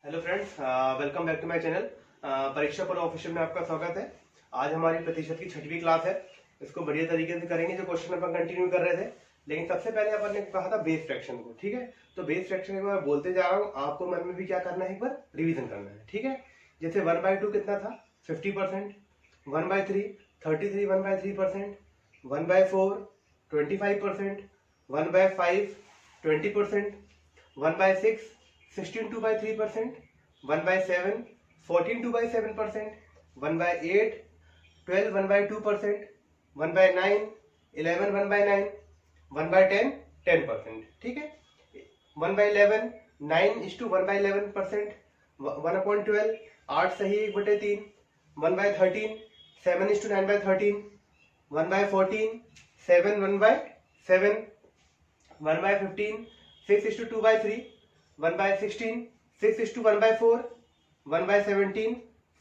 Hello friends, welcome back to my channel. परीक्षा पर official में आपका स्वागत है। आज हमारी प्रतिशत की 6वीं क्लास है। इसको बढ़िया तरीके से करेंगे जो क्वेश्चन अपन कंटिन्यू कर रहे थे। लेकिन सबसे पहले अपन ने कहा था बेस फ्रैक्शन को, ठीक है। तो बेस फ्रैक्शन को मैं बोलते जा रहा हूँ, आपको मन में भी क्या करना है, एक बार रिविजन करना है, ठीक है। जैसे 1/2 कितना था, 50%। 1/3 33, 1/3%। 1/4 25%। 1/5 20%। 1/6 16 2/3%। 1/7 14 2/7%। 1/8 12 1/2%। 1/9 11 1/9। 1/10 10%, ठीक है। 1/11 9:1/11%। 1/12 8 सही 1/3। 1/13 7:9/13। 1/14 7 1/7। 1/15 6:2/3। 1/16 6:1/4। 1/17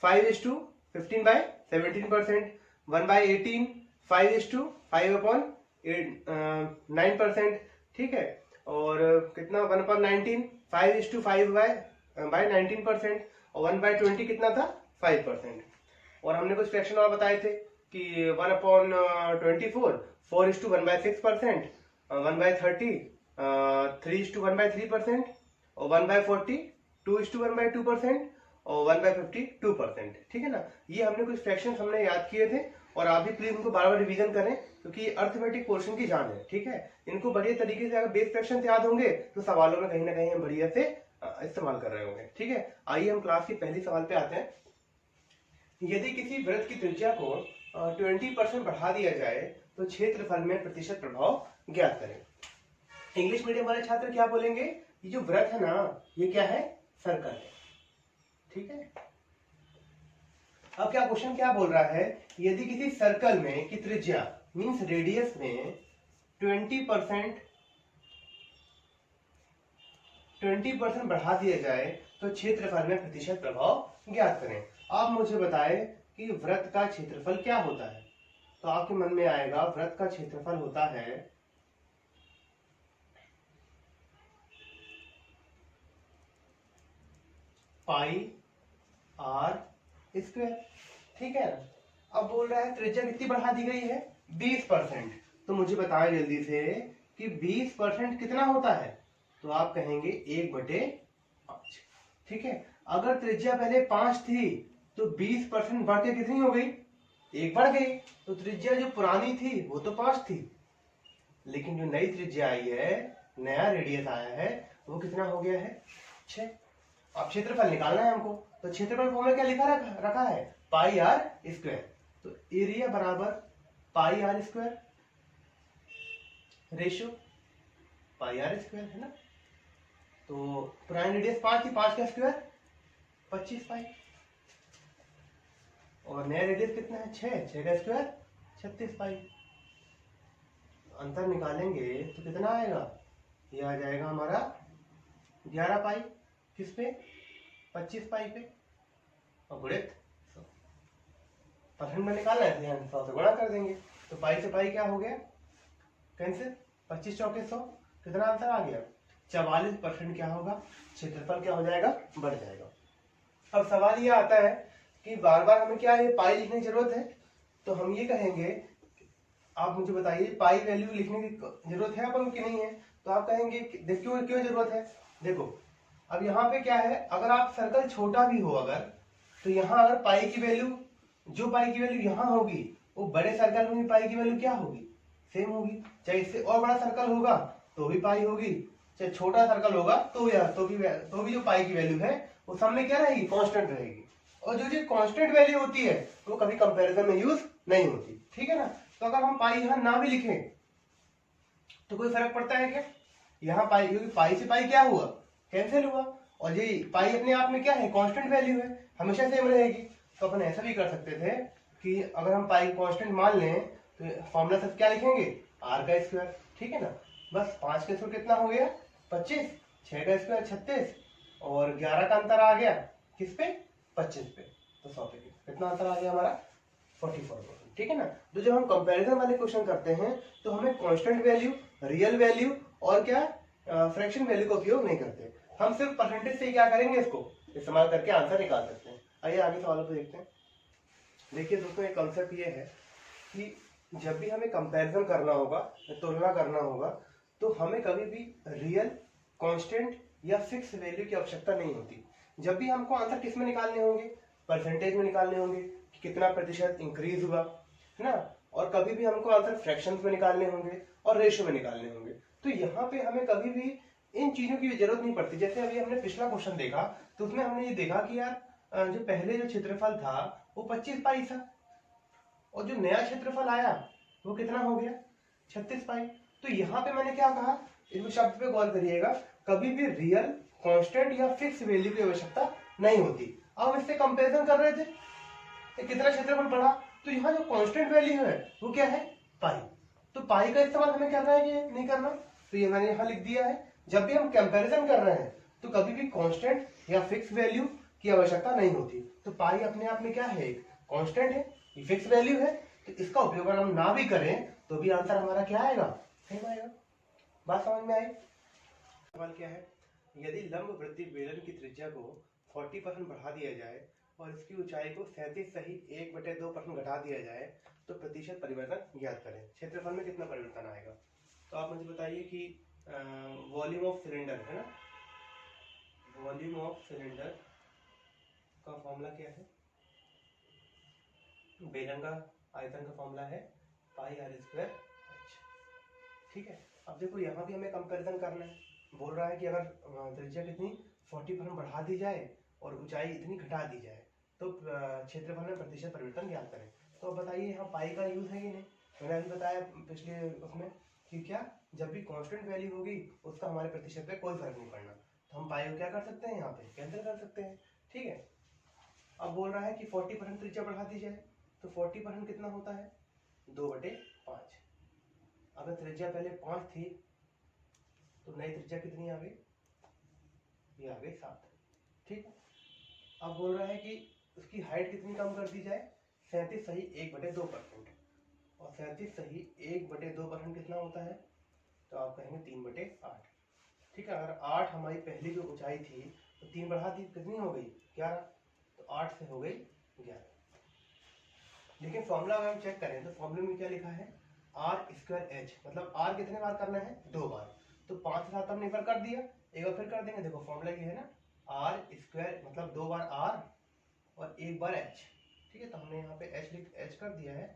5:15/17%। 1/18 5:5/9%, ठीक है। और कितना 1/19 5:5/19%। और 1/20 कितना था 5%। और हमने कुछ फ्रैक्शन और बताए थे कि 1/24 4:1/6%। 1/30 3:1/3%। और 1/40 2:1/2%। और 1/50 2%, ठीक है ना। ये हमने कुछ फ्रैक्शंस हमने याद किए थे और आप भी प्लीज उनको बार बार रिवीजन करें क्योंकि अर्थमेटिक पोर्शन की जान है, ठीक है। इनको बढ़िया तरीके से अगर बेस फ्रैक्शन याद होंगे तो सवालों में कहीं ना कहीं हम बढ़िया से इस्तेमाल कर रहे होंगे, ठीक है। आइए हम क्लास की पहली सवाल पे आते हैं। यदि किसी वृत्त की त्रिज्या को 20% बढ़ा दिया जाए तो क्षेत्रफल में प्रतिशत प्रभाव ज्ञात करें। इंग्लिश मीडियम वाले छात्र क्या बोलेंगे, ये जो वृत्त है ना, ये क्या है, सर्कल है, ठीक है। अब क्या क्वेश्चन क्या बोल रहा है, यदि किसी सर्कल में की त्रिज्या मींस रेडियस में 20% बढ़ा दिया जाए तो क्षेत्रफल में प्रतिशत प्रभाव ज्ञात करें। आप मुझे बताएं कि वृत्त का क्षेत्रफल क्या होता है। तो आपके मन में आएगा वृत्त का क्षेत्रफल होता है पाई आर स्क्वायर, ठीक है। अब बोल रहा है त्रिज्या कितनी बढ़ा दी गई है 20%। तो मुझे बताएं जल्दी से कि 20% कितना होता है। तो आप कहेंगे 1/5, ठीक है। अगर त्रिज्या पहले 5 थी तो 20% बढ़ के कितनी हो गई, 1 बढ़ गई। तो त्रिज्या जो पुरानी थी वो तो 5 थी, लेकिन जो नई त्रिज्या आई है, नया रेडियस आया है, वो कितना हो गया है 6। अब क्षेत्रफल निकालना है हमको, तो क्षेत्रफल फॉर्मूला क्या लिखा रखा है, पाई आर स्क्वायर। तो एरिया बराबर pi R square ratio pi R square, है ना। तो पुरानी रेडियस 5 थी, 5 का स्क्वायर 25 पाई। और नया रेडियस कितना है 6 का स्क्वायर 36 पाई। अंतर निकालेंगे तो कितना आएगा, ये आ जाएगा हमारा 11 पाई। किस पे, 25 पाई पे। और गुणित 100% में निकालना है, ध्यान 100 से गुणा कर देंगे। तो पाई से पाई क्या हो गया, कैंसिल। 25 चौके 100, कितना आंसर आ गया 44%। क्या होगा, क्षेत्रफल क्या हो जाएगा, बढ़ जाएगा। अब सवाल ये आता है कि बार बार हमें क्या है पाई लिखने की जरूरत है। तो हम ये कहेंगे, आप मुझे बताइए पाई वैल्यू लिखने की जरूरत है अपन की नहीं है। तो आप कहेंगे क्यों क्यों जरूरत है। देखो अब यहाँ पे क्या है, अगर आप सर्कल छोटा भी हो अगर, तो यहाँ अगर पाई की वैल्यू, जो पाई की वैल्यू यहाँ होगी वो बड़े सर्कल में भी पाई की वैल्यू क्या होगी, सेम होगी। चाहे इससे और बड़ा सर्कल होगा तो भी पाई होगी, चाहे छोटा सर्कल होगा तो भी जो पाई की वैल्यू है वो सब में क्या रहेगी, कांस्टेंट रहेगी। और जो कांस्टेंट वैल्यू होती है वो कभी कंपैरिजन में यूज नहीं होती, ठीक है ना। तो अगर हम पाई यहाँ ना भी लिखें तो कोई फर्क पड़ता है क्या, यहाँ पाई, क्योंकि पाई से पाई क्या हुआ, कैंसिल हुआ। और ये पाई अपने आप में क्या है, कांस्टेंट वैल्यू है, हमेशा सेम रहेगी। तो अपन ऐसा भी कर सकते थे कि अगर हम पाई कांस्टेंट मान लें तो फॉर्मूला सब क्या लिखेंगे, आर का स्क्वायर, ठीक है ना। बस 5 का स्क्वायर कितना हो गया 25, 6 का स्क्वायर 36 और 11 का अंतर आ गया किस पे, 25 पे। तो 100 पे कितना अंतर आ गया हमारा 44%, ठीक है ना। तो जब हम कंपैरिजन वाले क्वेश्चन करते हैं तो हमें कांस्टेंट वैल्यू, रियल वैल्यू और क्या फ्रैक्शन वैल्यू का उपयोग नहीं करते, हम सिर्फ परसेंटेज से क्या करेंगे इसको इस्तेमाल करके आंसर निकाल सकते हैं। आइए आगे सवालों को देखते हैं। देखिए दोस्तों, एक कॉन्सेप्ट ये है कि जब भी हमें कंपैरिजन करना होगा, तुलना करना होगा, तो हमें कभी भी रियल, कांस्टेंट या फिक्स वैल्यू की आवश्यकता नहीं होती। जब भी हमको आंसर किस में निकालने होंगे, परसेंटेज में निकालने होंगे कि कितना प्रतिशत इंक्रीज हुआ, है ना, और कभी भी हमको आंसर फ्रैक्शंस में निकालने होंगे और रेशियो में निकालने होंगे। तो यहाँ पे हमें कभी भी इन चीजों की जरूरत नहीं पड़ती। जैसे अभी हमने पिछला क्वेश्चन देखा तो उसमें हमने ये देखा कि यार जो पहले जो क्षेत्रफल था वो 25 पाई था, और जो नया क्षेत्रफल आया वो कितना हो गया, 36 पाई। तो यहाँ पे मैंने क्या कहा, इस शब्द पे गौर करिएगा, कभी भी रियल, कांस्टेंट या फिक्स वैल्यू की आवश्यकता नहीं होती। अब हम इससे कंपैरिजन कर रहे थे, कितना क्षेत्रफल बढ़ा, तो यहाँ जो कांस्टेंट वैल्यू है वो क्या है, पाई। तो पाई का इस्तेमाल हमें करना है कि नहीं करना, तो ये मैंने यहाँ लिख दिया है। जब भी हम कंपैरिजन कर रहे हैं तो कभी भी कांस्टेंट या फिक्स वैल्यू की आवश्यकता नहीं होती। तो पाई अपने आप में क्या है, एक कांस्टेंट है, ये फिक्स वैल्यू है, तो इसका उपयोग अगर हम ना भी करें तो भी आंसर हमारा क्या आएगा, सेम आएगा। बात समझ में आई। सवाल क्या है, यदि लंब वृत्तीय बेलन की त्रिज्या को 40% बढ़ा दिया जाए और इसकी ऊंचाई को 37 सही 1/2% घटा दिया जाए तो प्रतिशत परिवर्तन ज्ञात करें। क्षेत्रफल में कितना परिवर्तन आएगा। तो आप मुझे बताइए कि वॉल्यूम ऑफ सिलेंडर है ना, वॉल्यूम ऑफ सिलेंडर का फॉर्मूला क्या है, बेलन का आयतन का फॉर्मूला है पाई r स्क्वायर h। ठीक है, अब देखो यहाँ भी हमें कंपैरिजन करना है। बोल रहा है कि अगर त्रिज्या कितनी 40% बढ़ा दी जाए और ऊंचाई इतनी घटा दी जाए तो क्षेत्रफल में प्रतिशत परिवर्तन ज्ञात करें। तो अब बताइए यहाँ पाई का यूज है कि नहीं। मैंने अभी बताया पिछले उसमें कि क्या, जब भी कांस्टेंट वैल्यू होगी उसका हमारे प्रतिशत पे कोई फर्क नहीं पड़ना, तो हम पाई को क्या कर सकते हैं, यहाँ पे कैंसिल कर सकते हैं। ठीक है, अब बोल रहा है कि 40% त्रिज्या बढ़ा दी जाए, तो 40% कितना होता है, 2/5। अगर त्रिज्या पहले 5 थी तो नई त्रिज्या कितनी आ गई, ये आ गई 7। ठीक है, अब बोल रहा है कि उसकी हाइट कितनी कम कर दी जाए, 37 सही 1/2%, और 37 सही 1/2% कितना होता है, तो आप कहेंगे 3/8। ठीक है, अगर 8 हमारी पहली जो ऊंचाई थी तो 3 बढ़ा दी, कितनी हो गई 11, तो 8 से हो गई 11। लेकिन फॉर्मूला अगर हम चेक करें तो फॉर्मूले में क्या लिखा है, r²h, मतलब r कितने बार करना है, 2 बार। तो 5 के साथ हमने एक बार कर दिया, एक बार फिर कर देंगे। देखो फॉर्मूला ये है ना, r² मतलब 2 बार r और 1 बार h। ठीक है, तो हमने यहाँ पे h कर दिया है,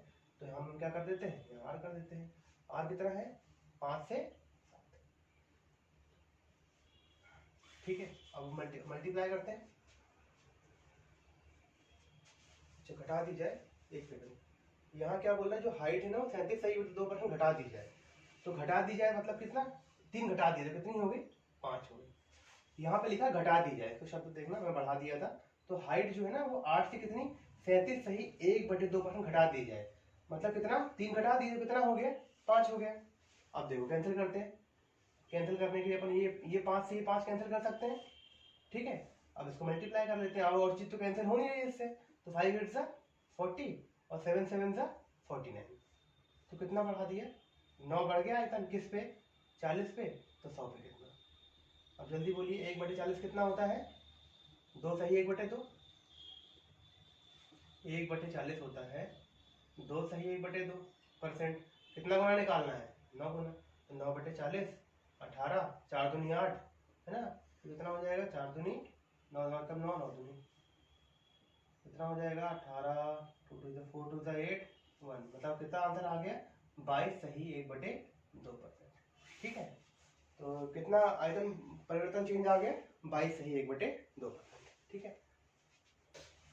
तो हम क्या कर देते हैं, यहाँ r कर देते हैं। r कितना है, 5 से 7। ठीक है, अब मल्टीप्लाई करते हैं, घटा दी जाए, एक सेकंड, यहाँ क्या बोल रहा है, जो हाइट है ना वो 37 सही 2% घटा दी जाए। तो घटा दी जाए मतलब कितना, 3 घटा दिया, कितनी हो गई, 5 हो गई। यहाँ पे लिखा घटा दी जाए, तो शब्द देखना मैं बढ़ा दिया था। तो हाइट जो है ना वो 8 से कितनी, 37 सही 1/2% घटा दी जाए, मतलब कितना, 3 घटा दिए, कितना हो गया, 5 हो गया। अब देखो कैंसिल करते हैं, कैंसिल करने के लिए अपन ये 5 से ये 5 कैंसिल कर सकते हैं। ठीक है, अब इसको मल्टीप्लाई कर लेते हैं, अब और चीज तो कैंसिल हो नहीं रही है इससे, तो 5 8 सा 40 और 7 7 सा 49। तो कितना बढ़ा दिया, 9 बढ़ गया आयतन किस पे, 40 पे, तो 100 पे कितना। अब जल्दी बोलिए, 1/40 कितना होता है, 2 सही 1/2, 1/40 होता है 2 सही 1/2%। कितना गुना निकालना है, 9 गुना, तो 9/40 18, 4 दूनी 8, है ना, तो कितना हो जाएगा, 4 दूनी 9, मतलब 9 9 दूनी कितना हो जाएगा, 18, 2 2 4 2 8 1, मतलब कितना आंसर आ गया, 22 सही 1/2%। ठीक है, तो कितना आयतन परिवर्तन चेंज आ गया, 22 सही 1/2%। ठीक है,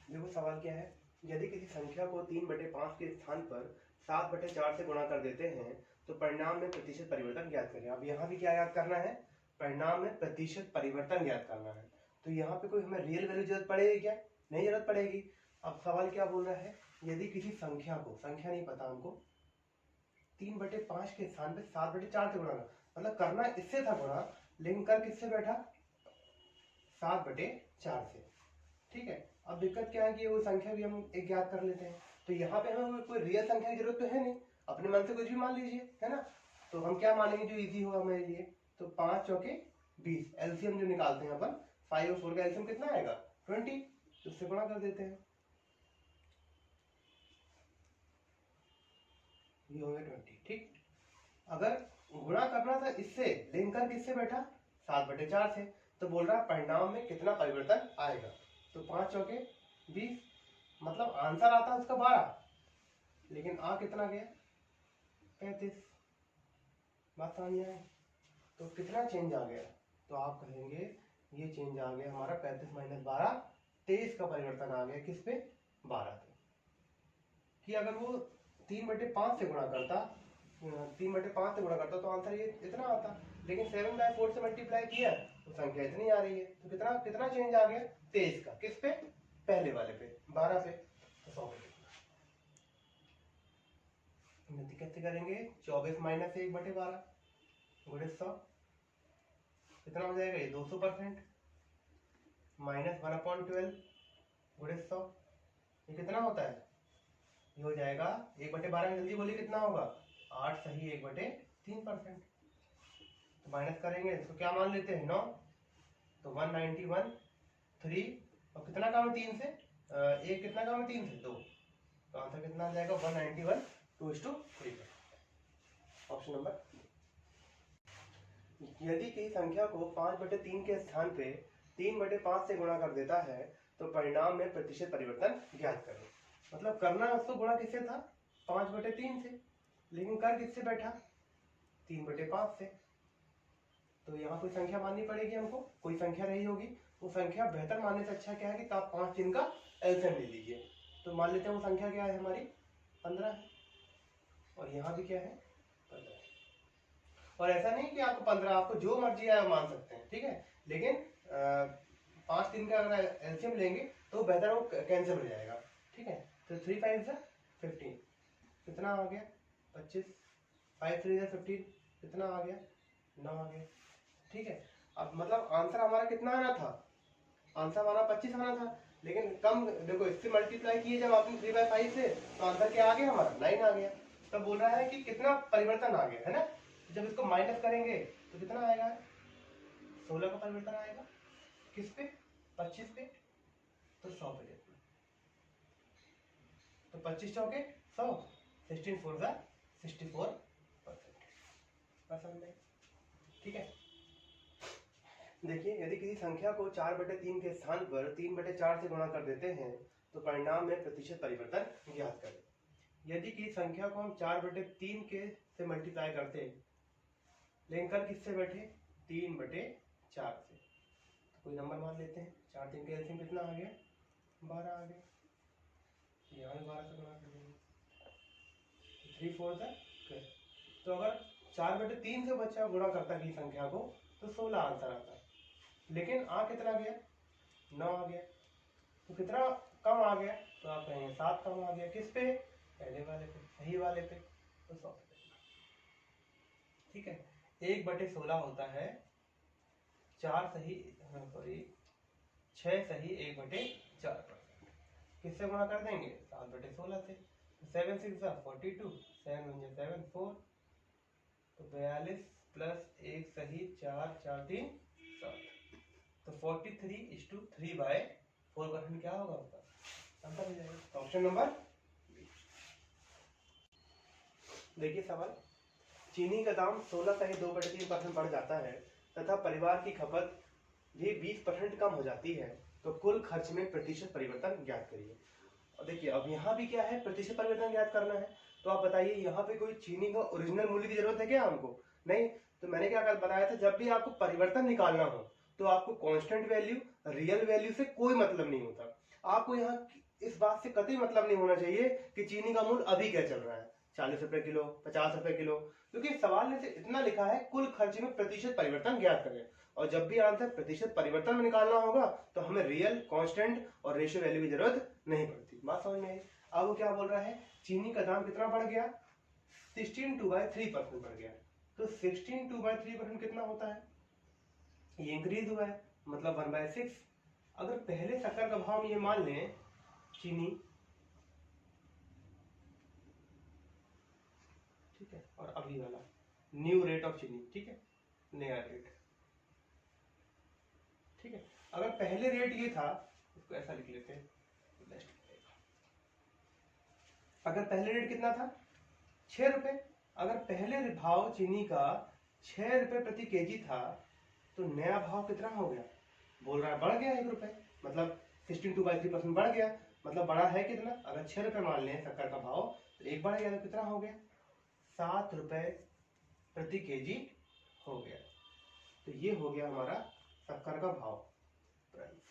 देखो सवाल क्या है, यदि किसी संख्या को 3/5 के स्थान पर 7/4 से गुणा कर देते हैं तो परिणाम में प्रतिशत परिवर्तन ज्ञात करें। अब यहाँ भी क्या याद करना है, परिणाम में प्रतिशत परिवर्तन ज्ञात करना है। तो यहाँ पे कोई हमें रियल वैल्यू जरूरत पड़ेगी क्या, नहीं जरूरत पड़ेगी। अब सवाल क्या बोल रहा है, यदि किसी संख्या को, संख्या नहीं पता हमको, 3/5 के स्थान पे 7/4 से गुणा, मतलब करना इससे था गुणा, लेकिन कर किससे बैठा, 7/4 से। ठीक है, अब दिक्कत क्या है कि वो संख्या भी हम एक ज्ञात कर लेते हैं, तो यहाँ पे हमें कोई रियल संख्या की जरूरत तो है नहीं, अपने मन से कुछ भी मान लीजिए, है ना। तो हम क्या मानेंगे जो इजी होगा हमारे लिए, तो 5 चौके 20, एलसीएम जो निकालते हैं अपन, 5 और 4 का एलसीएम कितना आएगा, 20, तो इससे गुणा कर देते हैं, ये हो गया 20। ठीक, अगर गुणा करना था इससे, लेकिन कर किससे बैठा, 7/4 से, तो बोल रहा है परिणाम में कितना परिवर्तन आएगा, तो 5 चौके 20, मतलब आंसर आता है उसका 12, लेकिन आ कितना गया 35। बात समझ में आई? तो कितना चेंज आ गया, तो आप कहेंगे ये चेंज आ गया हमारा 35 - 12, 23 का परिवर्तन आ गया किस पे, 12 पे। कि अगर वो 3/5 से गुणा करता, 3/5 से गुणा करता तो आंसर ये इतना आता, लेकिन 7/4 से मल्टीप्लाई किया तो संख्या इतनी आ रही है, तो कितना कितना चेंज आ गया 23 का, किस पे, पहले वाले पे 12 पे, तो 100 पे। कैसे करेंगे, 24 - 1/12 गुणित 100, कितना हो जाएगा ये 200%, माइनस 1/12 गुणित 100, ये कितना होता है, ये हो जाएगा 1/12 में, जल्दी बोलिए कितना होगा, 8 सही 1/3%। तो माइनस करेंगे इसको, क्या मान लेते हैं 9, तो 191 3, और कितना काम है 3 से, एक कितना काम है 3 से 2, तो आंसर कितना आ जाएगा 191 2:3। Option number. यदि किसी संख्या को 5/3 के स्थान पे 3/5 से गुणा कर देता है तो परिणाम में प्रतिशत परिवर्तन ज्ञात करें। मतलब करना उसको गुणा किससे था, 5/3 से, लेकिन कर किससे बैठा, 3/5 से। तो यहाँ कोई संख्या माननी पड़ेगी हमको, कोई संख्या रही होगी, वो संख्या बेहतर मानने से अच्छा क्या है कि आप 5 दिन का एलसीएम ले लीजिए। तो मान लेते हैं वो संख्या क्या है हमारी 15 है, और यहाँ भी क्या है 15। और ऐसा नहीं कि आपको 15, आपको जो मर्जी आए मान सकते हैं, ठीक है, लेकिन 5 दिन का अगर एलसीएम लेंगे तो बेहतर वो कैंसिल हो जाएगा, ठीक है। तो 3 5 × 15 कितना आ गया 25, 5 3 × 15 कितना आ गया 9 आ गया, ठीक है। अब मतलब आंसर हमारा कितना आना था, आंसर हमारा 25 आना था, लेकिन कम देखो इससे मल्टीप्लाई किए जब आपने 3/5 से, तो आंसर क्या आ गया हमारा 9 आ गया। तब बोल रहा है कि कितना परिवर्तन आ गया, है ना। जब इसको माइनस करेंगे तो कितना आएगा 16 का परिवर्तन आएगा, किस पे 25 पे, तो 100 पे देखना, तो 25 चौके 100, 16 4 × 64%, ठीक है। देखिए यदि किसी संख्या को 4/3 के स्थान पर 3/4 से गुणा कर देते हैं तो परिणाम में प्रतिशत परिवर्तन ज्ञात करें। यदि किसी संख्या को हम 4/3 के से मल्टीप्लाई करते हैं, लेकिन कर किससे बैठे 3/4 से, तो कोई नंबर मान लेते हैं, 4 3 के एलसीएम कितना आ गया 12 आ गया, यहाँ भी 12 से गुणा कर देंगे, 3 4 × तो अगर 4/3 से बच्चा गुणा करता की संख्या को तो 16 आंसर आता, लेकिन आ कितना गया 9 आ गया, तो कितना कम आ गया, तो आप कहेंगे 7 कम आ गया, किस पे, पहले वाले पे, सही वाले पे, तो 100 पे, ठीक है। 1/16 होता है 4 सही, सॉरी 6 सही 1/4%, किससे गुणा कर देंगे 7/16 से, 7 6 × 42, 7 1 7 4, तो 42 प्लस 1 सही 4 4 3 7, तो 43:3/4% क्या होगा उसका आंसर हो जाएगा, तो ऑप्शन नंबर। देखिए सवाल, चीनी का दाम 16 सही 2/3% बढ़ जाता है तथा परिवार की खपत भी 20% कम हो जाती है, तो कुल खर्च में प्रतिशत परिवर्तन ज्ञात करिए। और देखिए अब यहाँ भी क्या है, प्रतिशत परिवर्तन ज्ञात करना है, तो आप बताइए यहाँ पे कोई चीनी का ओरिजिनल मूल्य की जरूरत है क्या हमको, नहीं। तो मैंने क्या बताया था, जब भी आपको परिवर्तन निकालना हो तो आपको कांस्टेंट वैल्यू रियल वैल्यू से कोई मतलब नहीं होता, आपको यहाँ इस बात से कतई मतलब नहीं होना चाहिए कि चीनी का मूल्य अभी क्या चल रहा है, 40 रुपए किलो 50 रुपए किलो, क्योंकि सवाल में से इतना लिखा है कुल खर्च में प्रतिशत परिवर्तन ज्ञात करें, और जब भी आंसर प्रतिशत परिवर्तन में निकालना होगा तो हमें रियल कांस्टेंट और रेशियो वैल्यू की जरूरत नहीं पड़ती। बात समझ में आई। अब वो क्या बोल रहा है, चीनी का दाम कितना बढ़ गया 16/2/3% बढ़ गया, तो 16/2/3% कितना होता है, ये इंक्रीज हुआ है, मतलब 1/6। अगर पहले शक्कर का भाव ये मान लें चीनी, ठीक है, और अभी वाला न्यू रेट ऑफ चीनी, ठीक है, नया रेट, ठीक है। अगर पहले रेट ये था इसको ऐसा लिख लेते हैं, अगर पहले रेट कितना था 6 रुपए, अगर पहले भाव चीनी का 6 रुपए प्रति केजी था तो नया भाव कितना हो गया, बोल रहा है बढ़ गया 1 रुपए, मतलब 16.2/3% बढ़ गया, मतलब बड़ा है कितना, अगर 6 रुपए मान लें शक्कर का भाव तो एक बढ़ गया तो कितना हो गया 7 रुपए प्रति केजी हो गया। तो ये हो गया हमारा शक्कर का भाव प्राइस।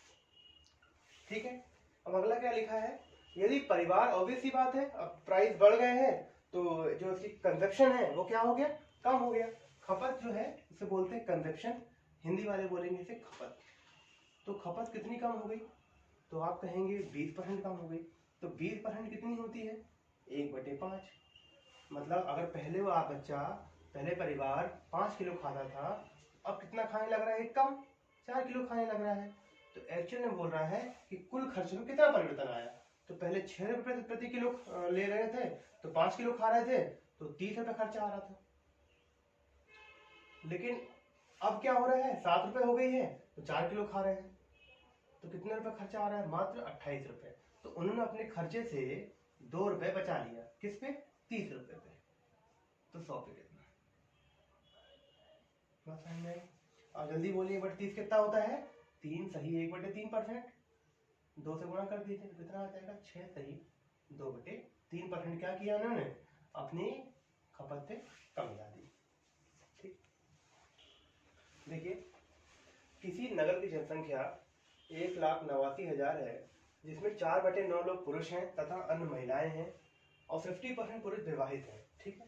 ठीक है, अब अगला क्या लिखा है, यदि परिवार, ऑब्वियस सी बात है, अब प्राइस बढ़ गए हैं तो जो इसकी कंजप्शन है वो क्या हो गया, कम हो गया। खपत जो है उसे बोलते हैं कंजप्शन, हिंदी वाले बोलेंगे इसे खपत। तो खपत कितनी कम हो गई, तो आप कहेंगे 20% कम हो गई। तो 20% कितनी होती है 1/5, मतलब अगर पहले वो आप बच्चा, पहले परिवार 5 किलो खाता था, अब कितना खाने लग रहा है, कम 4 किलो खाने लग रहा है। तो एक्चुअल में बोल रहा है कि कुल खर्च में कितना परिवर्तन आया, तो पहले 6 रुपए प्रति किलो ले रहे थे तो 5 किलो खा रहे थे तो 30 रुपए खर्चा आ रहा था, लेकिन अब क्या हो रहा है 7 रुपए हो गई है तो 4 किलो खा रहे हैं, तो कितने रुपए खर्चा आ रहा है, मात्र 28 रुपए। तो उन्होंने अपने खर्चे से 2 रुपए बचा लिया, किस पे, 30 रुपए पे। तो 100 पे कितना, अब जल्दी बोलिए, 1/30 कितना होता है, 3 सही 1/3%, 2 से गुणा कर दीजिए तो कितना आ जाएगा 6 सही 2/3%। क्या किया उन्होंने, अपनी खपत से कम मिला दी। ठीक, देखिए किसी नगर की जनसंख्या 1,89,000 है, जिसमें 4/9 लोग पुरुष हैं तथा अन्य महिलाएं हैं और 50% पुरुष विवाहित हैं। ठीक है,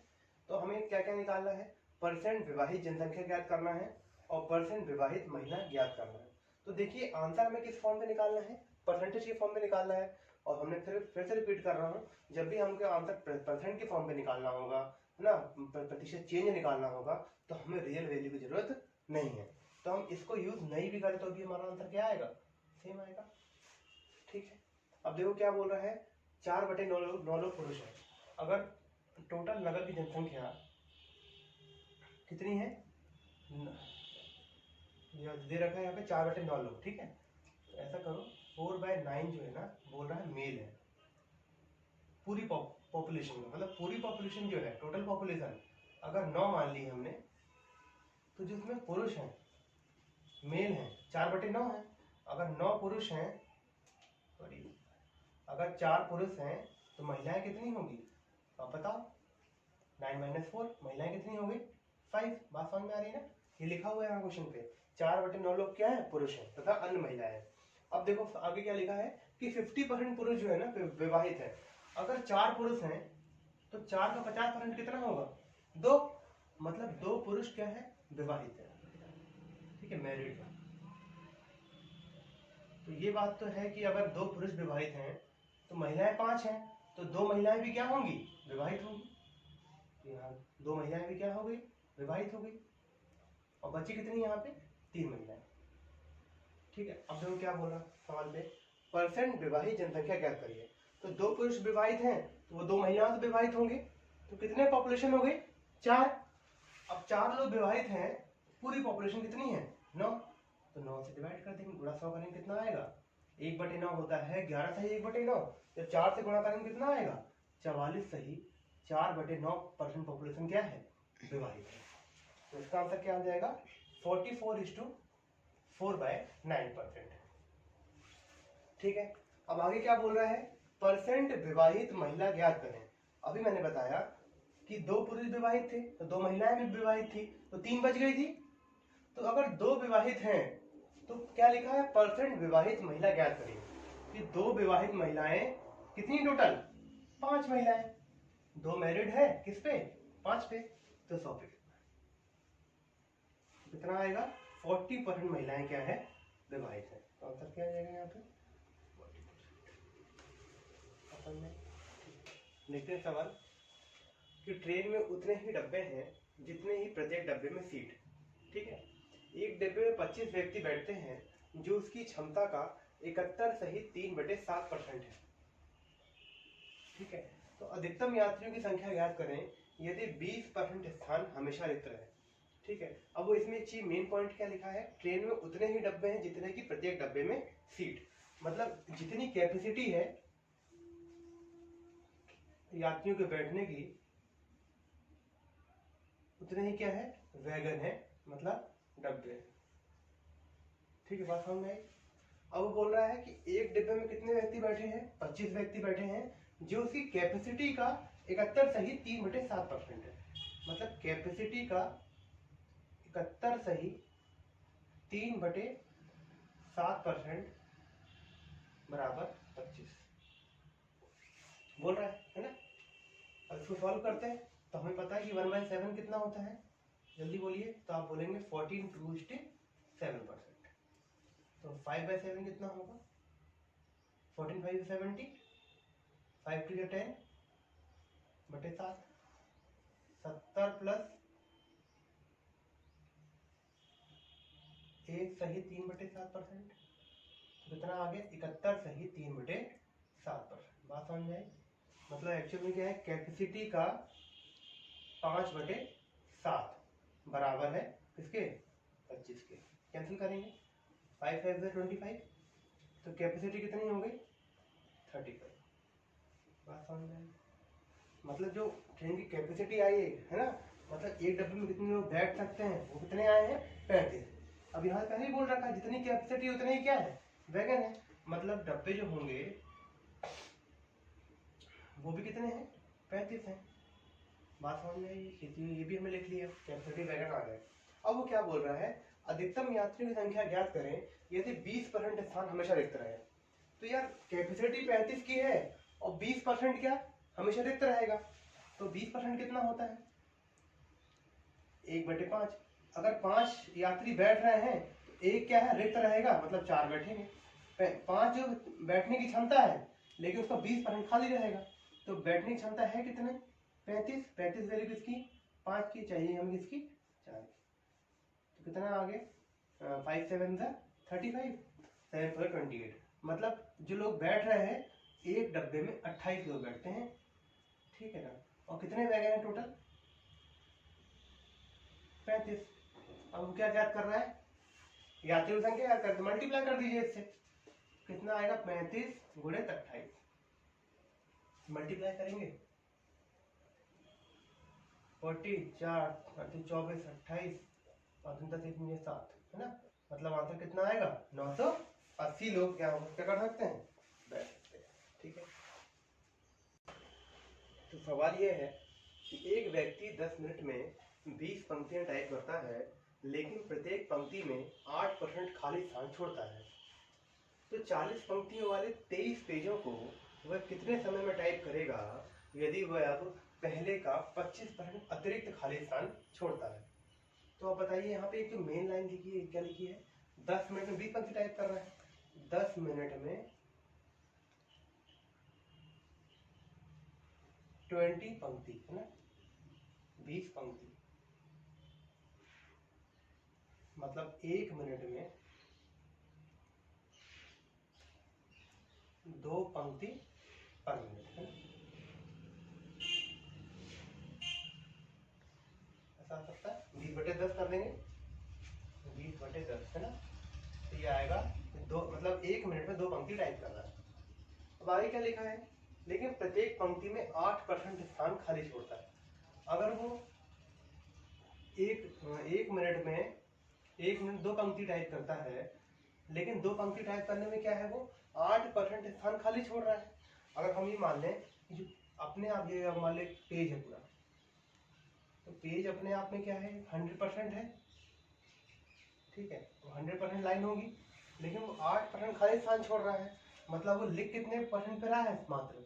तो हमें क्या क्या निकालना है, परसेंट विवाहित जनसंख्या ज्ञात करना है और परसेंट विवाहित महिला ज्ञात करना है। तो देखिए आंसर हमें किस फॉर्म में निकालना है, परसेंटेज के फॉर्म में निकालना है। और हमने फिर से रिपीट कर रहा हूँ, जब भी हमको आंसर परसेंट के फॉर्म में निकालना होगा ना, प्रतिशत चेंज निकालना होगा, तो हमें रियल वैल्यू की जरूरत नहीं है। तो हम इसको यूज नहीं भी करें तो भी हमारा आंसर क्या आएगा, सेम आएगा। ठीक है, अब देखो क्या बोल रहा है, 4/9 लोग पुरुष है। अगर टोटल नगर की जनसंख्या कितनी है, दे रखा है यहाँ पे 4/9 लोग। ठीक है, तो ऐसा करो 4/9 जो है ना, बोल रहा है मेल है पूरी पॉपुलेशन में, मतलब पूरी पॉपुलेशन जो है टोटल पॉपुलेशन अगर 9 मान ली हमने, तो जिसमें पुरुष हैं मेल हैं 4/9 है। अगर 9 पुरुष हैं, सॉरी, अगर 4 पुरुष हैं तो महिलाएं कितनी होंगी, आप बताओ, 9 - 4, महिलाएं कितनी होंगी 5। बात समझ में आ रही है ना, ये लिखा हुआ है यहाँ क्वेश्चन पे, 4/9 लोग क्या है, पुरुष हैं तथा अन्य महिलाएं। अब देखो आगे क्या लिखा है कि 50% पुरुष जो है ना विवाहित है। अगर 4 पुरुष हैं तो 4 का 50% कितना होगा, 2, मतलब 2 पुरुष क्या है, विवाहित है। ठीक है, मैरिड है। तो ये बात तो है कि अगर 2 पुरुष विवाहित हैं तो महिलाएं 5 हैं, तो 2 महिलाएं भी क्या होंगी, विवाहित होंगी। तो यहाँ 2 महिलाएं भी क्या हो गई, विवाहित हो गई, और बची कितनी यहाँ पे 3 महिलाएं। ठीक है, अब देखो क्या बोल रहा सवाल पे, परसेंट विवाहित जनसंख्या ज्ञात करिए। तो 2 पुरुष विवाहित हैं तो वो 2 महिलाएं तो विवाहित होंगे, तो कितने पॉपुलेशन हो गई 4। अब 4 लोग विवाहित हैं, पूरी पॉपुलेशन कितनी है 9, तो 9 से डिवाइड कर देंगे, गुणा 100 करेंगे, कितना आएगा 1/9 होता है 11 सही 1/9, तो 4 से गुणा करेंगे कितना आएगा 44 सही 4/9% पॉपुलेशन क्या है, विवाहित है। तो इसका आंसर क्या आ जाएगा 44:4/9%। ठीक है, अब आगे क्या बोल रहा है, परसेंट विवाहित महिला ज्ञात करें। अभी मैंने बताया कि 2 पुरुष विवाहित थे तो 2 महिलाएं भी विवाहित थी, तो 3 बच गई थी। तो अगर 2 विवाहित हैं तो क्या लिखा है, परसेंट विवाहित महिला ज्ञात करिए, कि 2 विवाहित महिलाएं कितनी टोटल 5 महिलाएं, 2 मैरिड है किस पे 5 पे, तो 100 पे कितना आएगा 40% महिलाएं क्या है, विवाहित है। तो आंसर क्या आ जाएगा यहाँ पे 40%। देखते हैं सवाल कि ट्रेन में उतने ही डब्बे हैं जितने ही प्रत्येक डब्बे में सीट। ठीक है, एक डब्बे में 25 व्यक्ति बैठते हैं जो उसकी क्षमता का 71 सहित 3/7% है। ठीक है, तो अधिकतम यात्रियों की संख्या ज्ञात करें यदि 20% स्थान हमेशा रिक्त रहे। ठीक है, अब वो इसमें मेन पॉइंट क्या लिखा है, ट्रेन में उतने ही डब्बे हैं जितने की प्रत्येक डब्बे में सीट, मतलब जितनी कैपेसिटी है यात्रियों के बैठने की, उतने ही क्या है, वैगन है, मतलब डब्बे है। ठीक है, बात समझ में आई। अब वो बोल रहा है कि एक डिब्बे में कितने व्यक्ति बैठे हैं, 25 व्यक्ति बैठे हैं, जो उसकी कैपेसिटी का 71 सही 3/7% है। मतलब कैपेसिटी का 71 सही 3/7% बराबर 25 बोल रहा है ना। अब इसको सॉल्व करते हैं तो हमें पता है कि 1/7 कितना होता है, जल्दी बोलिए। तो आप बोलेंगे 14:7%। तो 5/7 कितना होगा, 14 5 70, 5 2 10 बटे 7, 70 प्लस 1 सही 3/7%। कितना आ गया, 71 सही 3/7%। बात समझ में आई। मतलब एक्चुअल में क्या है, कैपेसिटी का 5/7 बराबर है किसके, 25 के। कैंसिल करेंगे, 5 5 25, तो कैपेसिटी कितनी हो गई, 35। बात समझ में आई। मतलब जो ट्रेन की कैपेसिटी आई है ना, मतलब एक डब्बे में कितने लोग बैठ सकते हैं, वो कितने आए हैं, 35। अब यहाँ पहले ही बोल रखा है जितनी कैपेसिटी उतनी ही क्या है, वैगन है। मतलब डब्बे जो होंगे वो भी कितने हैं, 35 हैं। बात समझ में आई। ये भी हमें लिख लिया, कैपेसिटी वैगन आ गए। अब वो क्या बोल रहा है, अधिकतम यात्रियों की संख्या ज्ञात करें यदि 20% स्थान हमेशा रिक्त रहे। तो यार कैपेसिटी 35 की है और 20% क्या हमेशा रिक्त रहेगा, तो 20% कितना होता है, 1/5। अगर 5 यात्री बैठ रहे हैं तो एक क्या है, रिक्त रहेगा, मतलब 4 बैठेंगे। 5 जो बैठने की क्षमता है, लेकिन उसका 20% खाली रहेगा। तो बैठने की क्षमता है कितने, 35। 35 वैल्यू किसकी, 5 की, चाहिए हमें किसकी, 4 की। तो कितना आगे, 5 7 35, 7 4 28। मतलब जो लोग बैठ रहे हैं एक डब्बे में 28 लोग बैठते हैं। ठीक है ना। और कितने वैगन हैं टोटल, 35। अब क्या याद कर रहा है, यात्रियों की संख्या याद कर, मल्टीप्लाई कर दीजिए इससे, कितना आएगा, 35 गुणे 28। मल्टीप्लाई करेंगे, 40 4 24 28 और 10 1 7 है ना। मतलब आंसर कितना आएगा, 980 लोग क्या कर सकते हैं, बैठ सकते हैं। ठीक है। तो सवाल यह है कि एक व्यक्ति 10 मिनट में 20 पंक्तियां टाइप करता है, लेकिन प्रत्येक पंक्ति में 8% खाली स्थान छोड़ता है। तो 40 पंक्तियों वाले 23 पेजों को वह कितने समय में टाइप करेगा यदि वह अब पहले का 25% अतिरिक्त खाली स्थान छोड़ता है। तो आप बताइए, यहाँ पे एक जो मेन लाइन लिखी है क्या लिखी है, 10 मिनट में 20 पंक्ति टाइप कर रहा है। 10 मिनट में 20 पंक्ति है ना, 20 पंक्ति, मतलब 1 मिनट में 2 पंक्ति पर मिनट है। ऐसा आ सकता है, 20/10 कर देंगे, 20/10 है ना। तो ये आएगा दो, मतलब 1 मिनट में 2 पंक्ति टाइप कर रहा है। अब आगे क्या लिखा है, लेकिन प्रत्येक पंक्ति में 8% स्थान खाली छोड़ता है। अगर वो एक मिनट में 2 पंक्ति टाइप करता है, लेकिन 2 पंक्ति टाइप करने में क्या है, वो 8% स्थान खाली छोड़ रहा है। अगर हम ये मान लें कि जो अपने आप, ये मान लें पेज है पूरा, तो पेज अपने आप में क्या है, 100% है। ठीक है, तो 100% लाइन होगी, लेकिन वो 8% खाली स्थान छोड़ रहा है। मतलब वो लिख कितने परसेंट पे रहा है, मात्र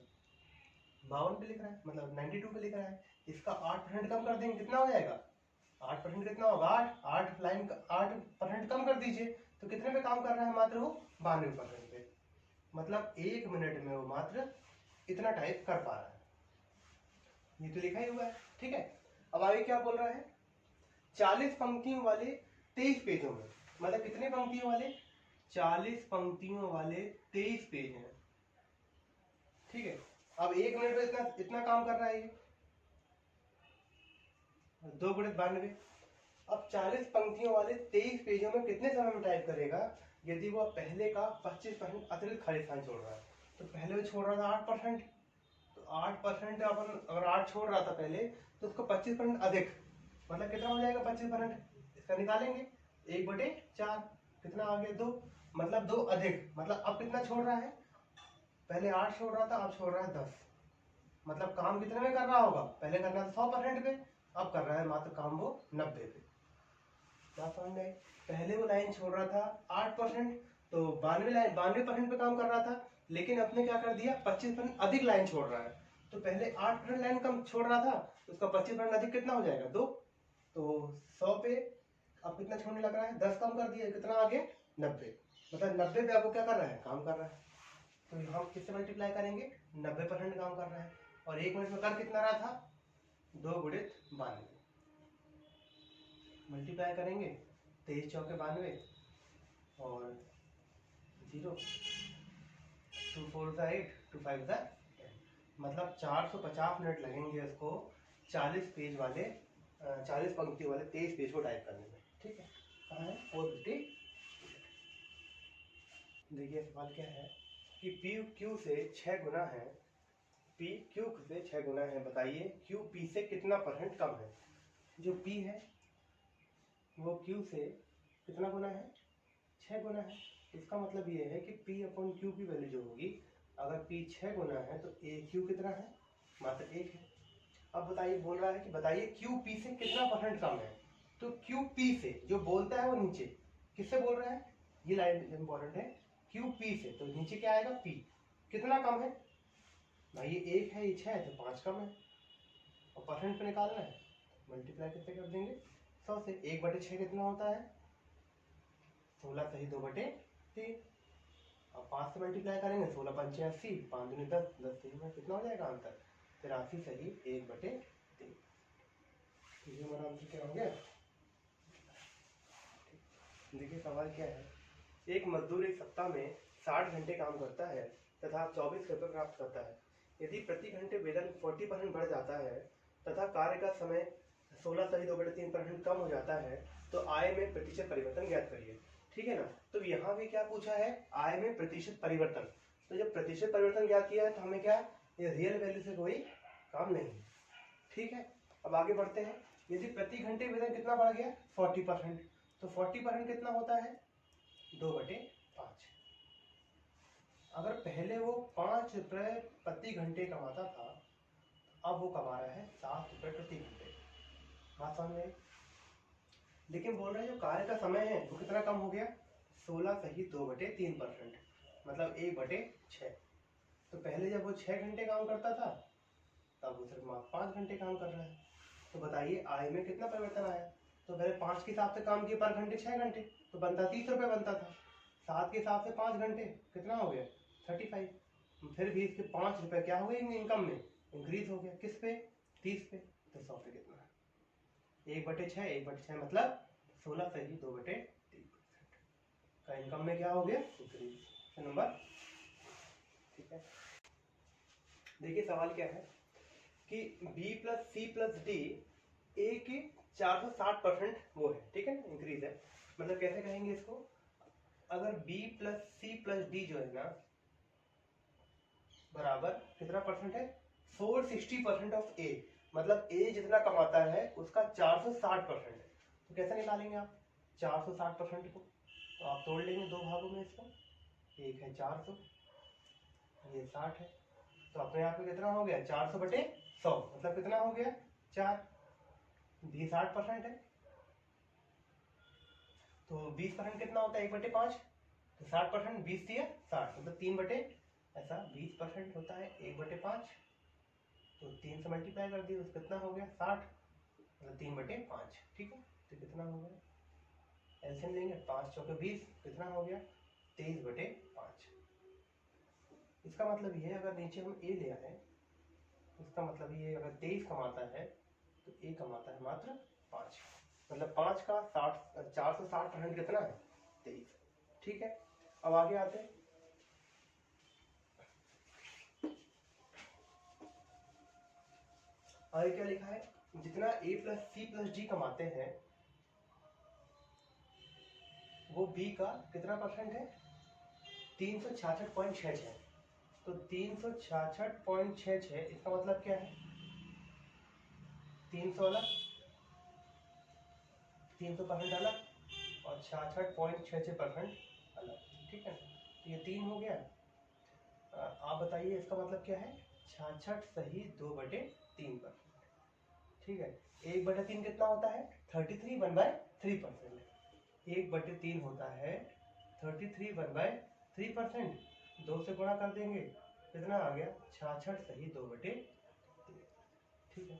52 पे लिख रहा है, मतलब 92 पे लिख रहा है। इसका 8% कम कर देंगे, कितना हो जाएगा, 8% कितना होगा, 8 लाइन 8% कम कर दीजिए, तो कितने पे काम कर रहा है, मात्र वो 92% पे। मतलब 1 मिनट में वो मात्र इतना टाइप कर पा रहा है। ये तो लिखा ही हुआ है। ठीक है। अब आगे क्या बोल रहा है, 40 पंक्तियों वाले 23 पेजों में, मतलब कितने पंक्तियों वाले, 40 पंक्तियों वाले 23 पेज हैं। ठीक है। अब 1 मिनट में इतना इतना काम कर रहा है ये, 2 × 92। अब 40 पंक्तियों वाले 23 पेजों में कितने समय में टाइप करेगा, यदि वो पहले का 25% अतिरिक्त खाली स्थान छोड़ रहा है, तो पहले वो छोड़ रहा था 8%, तो 8% अपन अगर 8 छोड़ रहा था पहले, तो उसको 25% अधिक, मतलब कितना हो जाएगा 25%, इसका निकालेंगे 1/4, कितना आ गया 2, मतलब 2 अधिक, मतलब अब कितना छोड़ रहा है, पहले 8 छोड़ रहा था, अब छोड़ रहा है 10, मतलब काम कितने में कर रहा होगा, पहले करना था 100% पे, अब कर रहा है मात्र काम वो 90 पे। बात समझ में आई? पहले वो लाइन छोड़ रहा था 8%, तो 92% पे काम कर रहा था, लेकिन अपने क्या कर दिया 25% अधिक लाइन छोड़ रहा है, तो पहले 8% लाइन कम छोड़ रहा था, तो उसका 25% अधिक कितना हो जाएगा 2, तो 100 पे अब कितना छोड़ने लग रहा है, 10 कम कर दिया, कितना आ गया 90, मतलब 90 पे अब वो क्या कर रहा है, काम कर रहा है। तो हम किससे मल्टीप्लाई करेंगे, 90% काम कर रहा है, और 1 मिनट में कर कितना रहा था, 2 गुणित 92, मल्टीप्लाई करेंगे 23 चौके 92 और 0, 2 4 8, 2 5 10, मतलब 450 मिनट लगेंगे उसको 40 पेज वाले 40 पंक्ति वाले 23 पेज को टाइप करने में। ठीक है, कहाँ है 450। देखिए सवाल क्या है कि पी क्यू से 6 गुना है, पी क्यू से 6 गुना है, बताइए क्यू पी से कितना % कम है। जो पी है वो क्यू से कितना गुना है, 6 गुना है। इसका मतलब ये है कि पी अपॉन क्यू की वैल्यू जो होगी, अगर पी 6 गुना है तो ए क्यू कितना है, मात्र 1 है। अब बताइए, बोल रहा है कि बताइए क्यू पी से कितना % कम है, तो क्यू पी से जो बोलता है वो नीचे किससे बोल रहा है, ये लाइन इंपॉर्टेंट है, क्यू पी से, तो नीचे क्या आएगा पी, कितना कम है भाई, ये 1 है, ये 6 है, तो 5 कम है, और % पे निकालना है, मल्टीप्लाई कितने कर देंगे 100 से, 1/6 कितना होता है 16 सही 2/3, अब 5 से मल्टीप्लाई करेंगे, 16 पंचे 80, 5 दूनी 10, 10 3 में कितना हो जाएगा आंसर 83 सही 1/3। ये हमारा आंसर क्या हो गया। देखिए सवाल क्या है, एक मजदूर एक सप्ताह में 60 घंटे काम करता है तथा 24 रुपये प्राप्त करता है। यदि प्रति घंटे वेतन 40% बढ़ जाता है तथा कार्य का समय 16 सही 2/3% कम हो जाता है, तो आय में प्रतिशत परिवर्तन ज्ञात करिए। ठीक है ना, तो यहाँ भी क्या पूछा है, आय में प्रतिशत परिवर्तन, तो जब प्रतिशत परिवर्तन ज्ञात किया है तो हमें क्या, ये रियल वैल्यू से कोई काम नहीं। ठीक है, अब आगे बढ़ते हैं। यदि प्रति घंटे वेतन कितना बढ़ गया 40%, तो 40% कितना होता है 2/5। अगर पहले वो 5 रुपये प्रति घंटे कमाता था, अब वो कमा रहा है 7 रुपये प्रति घंटे। बात समझ में आई? लेकिन बोल रहे हैं जो कार्य का समय है वो कितना कम हो गया, 16 सही 2/3%, मतलब 1/6। तो पहले जब वो 6 घंटे काम करता था, तब वो सिर्फ 5 घंटे काम कर रहा है। तो बताइए आय में कितना परिवर्तन आया, तो पहले 5 के हिसाब से काम किए पर घंटे 6 घंटे, तो बनता 30 रुपये बनता था, 7 के हिसाब से 5 घंटे कितना हो गया 35, फिर भी इसके 5 रुपये क्या हो गए इनकम में इंक्रीज हो गया, किस पे 30 पे, तो 100 पे कितना है 1/6, 1/6 मतलब 16 सही 2/3% का इनकम में क्या हो गया इंक्रीज। नंबर ठीक है। देखिए सवाल क्या है कि B + C + D A के 460% वो है, ठीक है ना, इंक्रीज है। मतलब कैसे कहेंगे इसको, अगर B + C + D जो है ना बराबर कितना % है 460% ऑफ A, मतलब A जितना कमाता है उसका 460% है। तो कैसे निकालेंगे आप 460% को, तो आप तोड़ लेंगे दो भागों में इसको, एक है 400, ये 60 है, तो अपने आप में कितना हो गया 400/100, मतलब कितना हो गया 4, भी 60% है, तो 20% कितना होता है 1/5, तो 60%, 20 दिया 60, मतलब 3 ऐसा 20% होता है 1/5, तो 3 से मल्टीप्लाई कर दिया, तो कितना हो गया 60, मतलब 3/5। ठीक है, तो कितना हो गया, एलसीएम लेंगे 5 चौके 20, कितना हो गया 23/5। इसका मतलब ये अगर नीचे हम ए ले आए, इसका मतलब ये अगर 23 कमाता है तो ए कमाता है मात्र 5, मतलब 5 का 460% कितना है 23। ठीक है, अब आगे आते हैं। आगे क्या लिखा है, जितना A + C + D कमाते हैं वो बी का कितना परसेंट है, 366.66। तो 366.66, इसका मतलब क्या है, 300 अलग, 300% अलग और 66.66% अलग, ठीक है। तो ये 3 हो गया। आप बताइए इसका मतलब क्या है, 66 सही 2/3%, ठीक है। 1/3 कितना होता है, 33 1/3%। 1/3 होता है 33 1/3%। 2 से गुणा कर देंगे, कितना आ गया, 66 सही 2/3, ठीक है।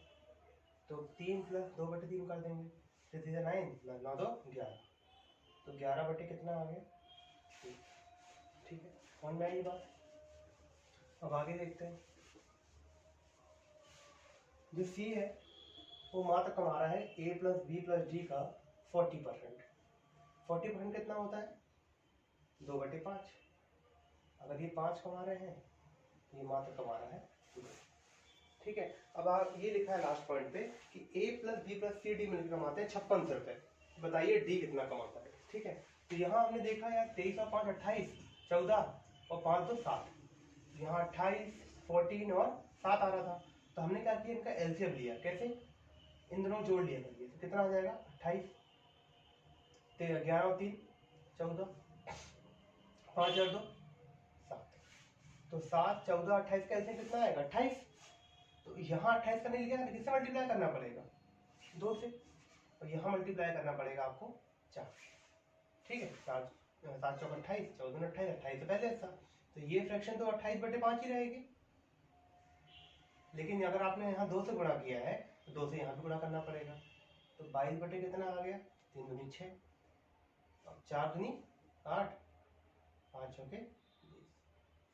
तो 3 + 2/3 कर देंगे, 9 + 9 2 11, तो 11 बटे कितना आ गया, ठीक है। समझ में आई बात। अब आगे देखते हैं। जो सी है वो मात्र कमा रहा है a + b + d का 40%। 40% कितना होता है, 2/5। अगर ये 5 कमा रहे हैं, ये मात्र कमा रहा है 2, ठीक है। अब आप ये लिखा है लास्ट पॉइंट पे कि a + b + c d मिलकर कमाते हैं 5600 रुपए। बताइए डी कितना कमाता है, ठीक है। तो यहाँ हमने देखा यार 23 और 5 28, 14 और 5 2 7, यहाँ 28 14 और 7 आ रहा था। तो हमने क्या किया, इनका एलसीएम लिया, कैसे, इन दोनों जोड़ लिया करिए। तो कितना आ जाएगा, 28, 11 और 3 14, 5 और 2 7। तो 7 14 28 का एलसीएम कितना आएगा, 28। तो यहाँ 28 का नहीं लिखा, किससे मल्टीप्लाई करना पड़ेगा, 2 से। और यहाँ मल्टीप्लाई करना पड़ेगा आपको 4, ठीक है। 7 चौक 28, 14 28, 28 तो पहले था। तो ये फ्रैक्शन तो 28/5 ही रहेगी। लेकिन अगर आपने यहाँ 2 से गुणा किया है तो 2 से यहाँ भी गुणा करना पड़ेगा। तो 22 बटे कितना आ गया, 3 दूनी 6, 4 दूनी 8, 5 चौके 20।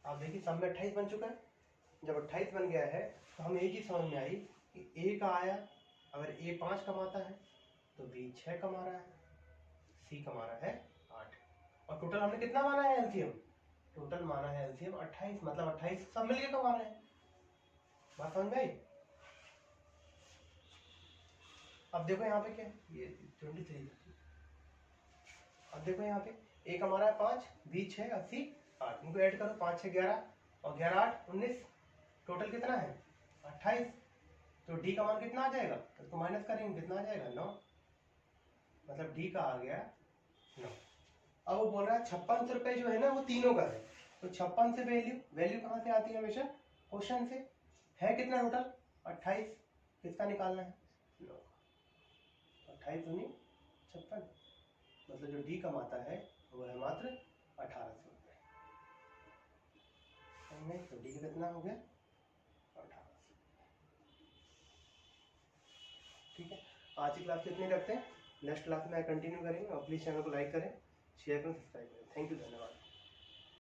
आप देखिए सब में 28 बन चुका है। जब 28 बन गया है तो हमें एक ही समझ में आई कि ए का आया, अगर ए 5 कमाता है तो बी 6 कमा रहा है, सी कमा रहा है 8। और टोटल हमने कितना माना है एलसीएम, टोटल माना है एलसीएम 28, मतलब 28 सब मिलके कमा रहे हैं। बात समझ में आई। अब देखो यहाँ पे क्या, ये 23। अब देखो यहाँ पे ए कमा रहा है 5, बी 6 और सी 8। इनको ऐड करो, 5 6 11 और 11 8 19, टोटल कितना है 28। तो डी का मान कितना आ जाएगा, इसको माइनस करेंगे, कितना आ जाएगा 9, मतलब डी का आ गया 9। अब वो बोल रहा है 5600 रुपए जो है ना वो तीनों का है। तो 56 से वैल्यू कहाँ से आती है, हमेशा क्वेश्चन से। है कितना टोटल 28, किसका निकालना है 9, 28 दूनी 56, मतलब जो डी कमाता है वो है मात्र 1800 रुपये। तो डी का कितना हो गया 1800, ठीक है। आज की क्लास को इतने रखते हैं, नेक्स्ट क्लास में कंटिन्यू करेंगे। और प्लीज़ चैनल को लाइक करें, शेयर करें, सब्सक्राइब करें। थैंक यू, धन्यवाद।